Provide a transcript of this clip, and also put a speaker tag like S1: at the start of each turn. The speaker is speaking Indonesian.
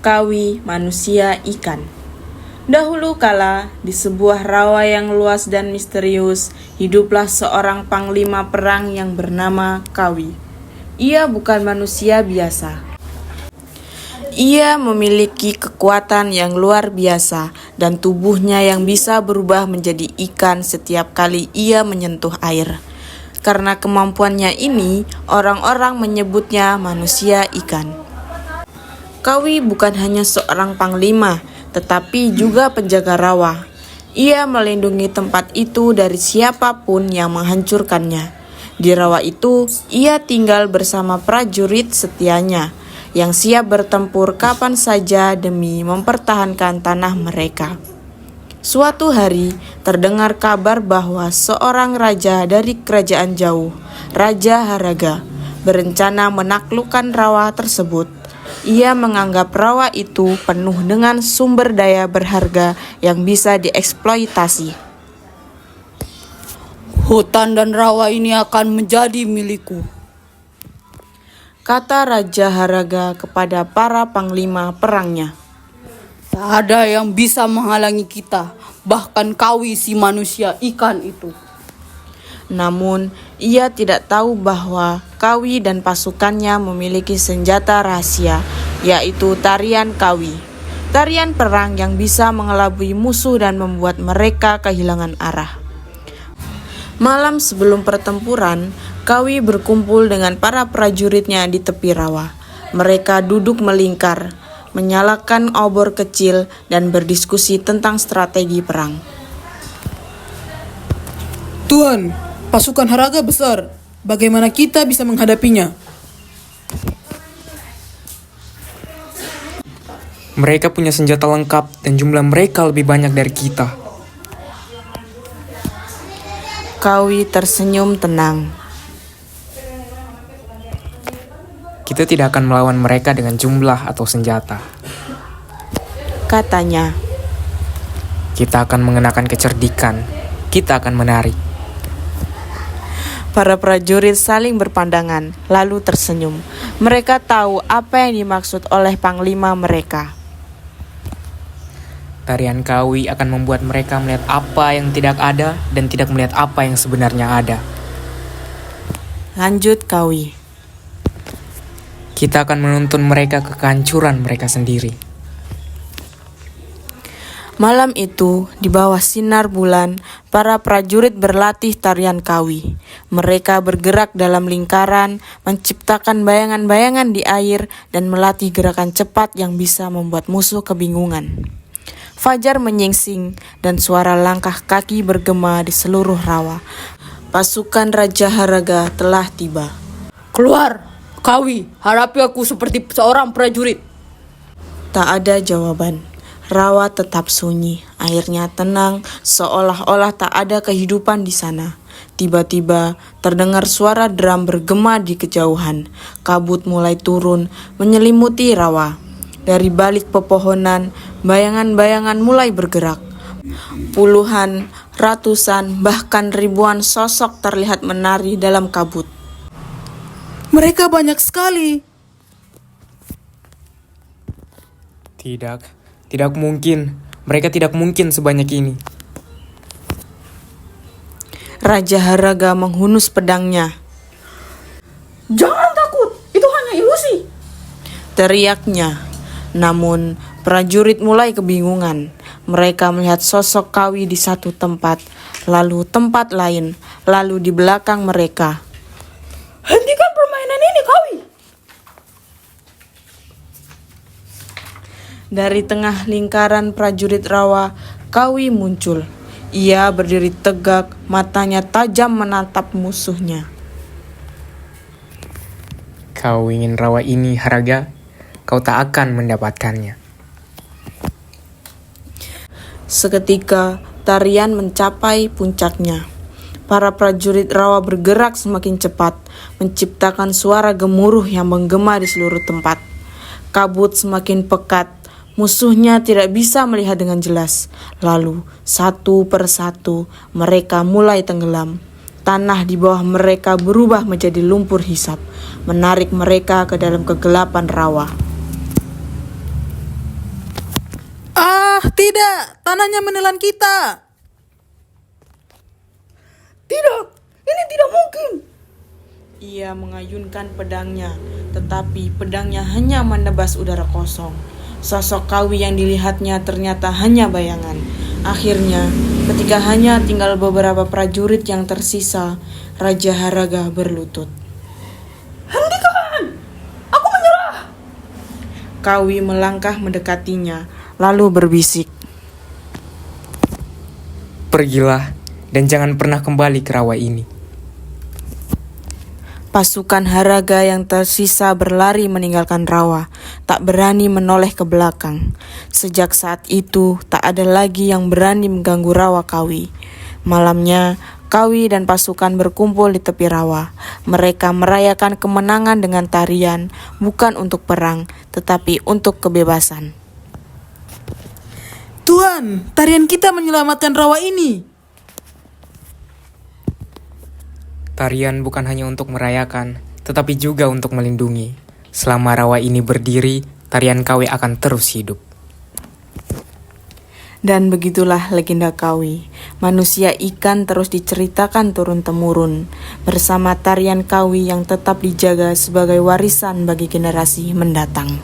S1: Kawi, manusia, ikan. Dahulu kala, di sebuah rawa yang luas dan misterius, hiduplah seorang panglima perang yang bernama Kawi. Ia bukan manusia biasa. Ia memiliki kekuatan yang luar biasa dan tubuhnya yang bisa berubah menjadi ikan setiap kali ia menyentuh air. Karena kemampuannya ini, orang-orang menyebutnya manusia ikan. Kawi bukan hanya seorang panglima, tetapi juga penjaga rawa. Ia melindungi tempat itu dari siapapun yang menghancurkannya. Di rawa itu, ia tinggal bersama prajurit setianya, yang siap bertempur kapan saja demi mempertahankan tanah mereka. Suatu hari, terdengar kabar bahwa seorang raja dari kerajaan jauh, Raja Haraga, berencana menaklukkan rawa tersebut. Ia menganggap rawa itu penuh dengan sumber daya berharga yang bisa dieksploitasi.
S2: Hutan dan rawa ini akan menjadi milikku,
S1: kata Raja Haraga kepada para panglima perangnya.
S2: Tak ada yang bisa menghalangi kita, bahkan Kawi si manusia ikan itu.
S1: Namun, ia tidak tahu bahwa Kawi dan pasukannya memiliki senjata rahasia, yaitu tarian Kawi. Tarian perang yang bisa mengelabui musuh dan membuat mereka kehilangan arah. Malam sebelum pertempuran, Kawi berkumpul dengan para prajuritnya di tepi rawa. Mereka duduk melingkar, menyalakan obor kecil dan berdiskusi tentang strategi perang.
S3: Tuan, pasukan Haraga besar. Bagaimana kita bisa menghadapinya?
S4: Mereka punya senjata lengkap dan jumlah mereka lebih banyak dari kita.
S1: Kawi tersenyum tenang.
S4: Kita tidak akan melawan mereka dengan jumlah atau senjata,
S1: katanya.
S4: Kita akan mengenakan kecerdikan. Kita akan menari.
S1: Para prajurit saling berpandangan, lalu tersenyum. Mereka tahu apa yang dimaksud oleh panglima mereka.
S4: Tarian Kawi akan membuat mereka melihat apa yang tidak ada dan tidak melihat apa yang sebenarnya ada.
S1: Lanjut Kawi.
S4: Kita akan menuntun mereka ke kehancuran mereka sendiri.
S1: Malam itu, di bawah sinar bulan, para prajurit berlatih tarian Kawi. Mereka bergerak dalam lingkaran, menciptakan bayangan-bayangan di air, dan melatih gerakan cepat yang bisa membuat musuh kebingungan. Fajar menyingsing dan suara langkah kaki bergema di seluruh rawa. Pasukan Raja Haraga telah tiba.
S2: Keluar, Kawi, hadapi aku seperti seorang prajurit.
S1: Tak ada jawaban. Rawa tetap sunyi, airnya tenang, seolah-olah tak ada kehidupan di sana. Tiba-tiba terdengar suara drum bergema di kejauhan. Kabut mulai turun, menyelimuti rawa. Dari balik pepohonan, bayangan-bayangan mulai bergerak. Puluhan, ratusan, bahkan ribuan sosok terlihat menari dalam kabut.
S3: Mereka banyak sekali.
S4: Tidak mungkin. Mereka tidak mungkin sebanyak ini.
S1: Raja Haraga menghunus pedangnya.
S2: Jangan takut, itu hanya ilusi,
S1: teriaknya. Namun, prajurit mulai kebingungan. Mereka melihat sosok Kawi di satu tempat, lalu tempat lain, lalu di belakang mereka.
S2: Hentikan permainan ini, Kawi.
S1: Dari tengah lingkaran prajurit rawa, Kawi muncul. Ia berdiri tegak, matanya tajam menatap musuhnya.
S4: Kau ingin rawa ini, Haraga? Kau tak akan mendapatkannya.
S1: Seketika, tarian mencapai puncaknya. Para prajurit rawa bergerak semakin cepat, menciptakan suara gemuruh yang menggema di seluruh tempat. Kabut semakin pekat, musuhnya tidak bisa melihat dengan jelas. Lalu, satu persatu, mereka mulai tenggelam. Tanah di bawah mereka berubah menjadi lumpur hisap, menarik mereka ke dalam kegelapan rawa.
S3: Ah, tidak. Tanahnya menelan kita.
S2: Tidak, ini tidak mungkin.
S1: Ia mengayunkan pedangnya, tetapi pedangnya hanya menebas udara kosong. Sosok Kawi yang dilihatnya ternyata hanya bayangan. Akhirnya, ketika hanya tinggal beberapa prajurit yang tersisa, Raja Haraga berlutut.
S2: Hentikan! Aku menyerah!
S1: Kawi melangkah mendekatinya, lalu berbisik.
S4: Pergilah dan jangan pernah kembali ke rawa ini.
S1: Pasukan Haraga yang tersisa berlari meninggalkan rawa, tak berani menoleh ke belakang. Sejak saat itu, tak ada lagi yang berani mengganggu rawa Kawi. Malamnya, Kawi dan pasukan berkumpul di tepi rawa. Mereka merayakan kemenangan dengan tarian, bukan untuk perang, tetapi untuk kebebasan.
S3: Tuan, tarian kita menyelamatkan rawa ini.
S4: Tarian bukan hanya untuk merayakan, tetapi juga untuk melindungi. Selama rawa ini berdiri, tarian Kawi akan terus hidup.
S1: Dan begitulah legenda Kawi. Manusia ikan terus diceritakan turun-temurun, bersama tarian Kawi yang tetap dijaga sebagai warisan bagi generasi mendatang.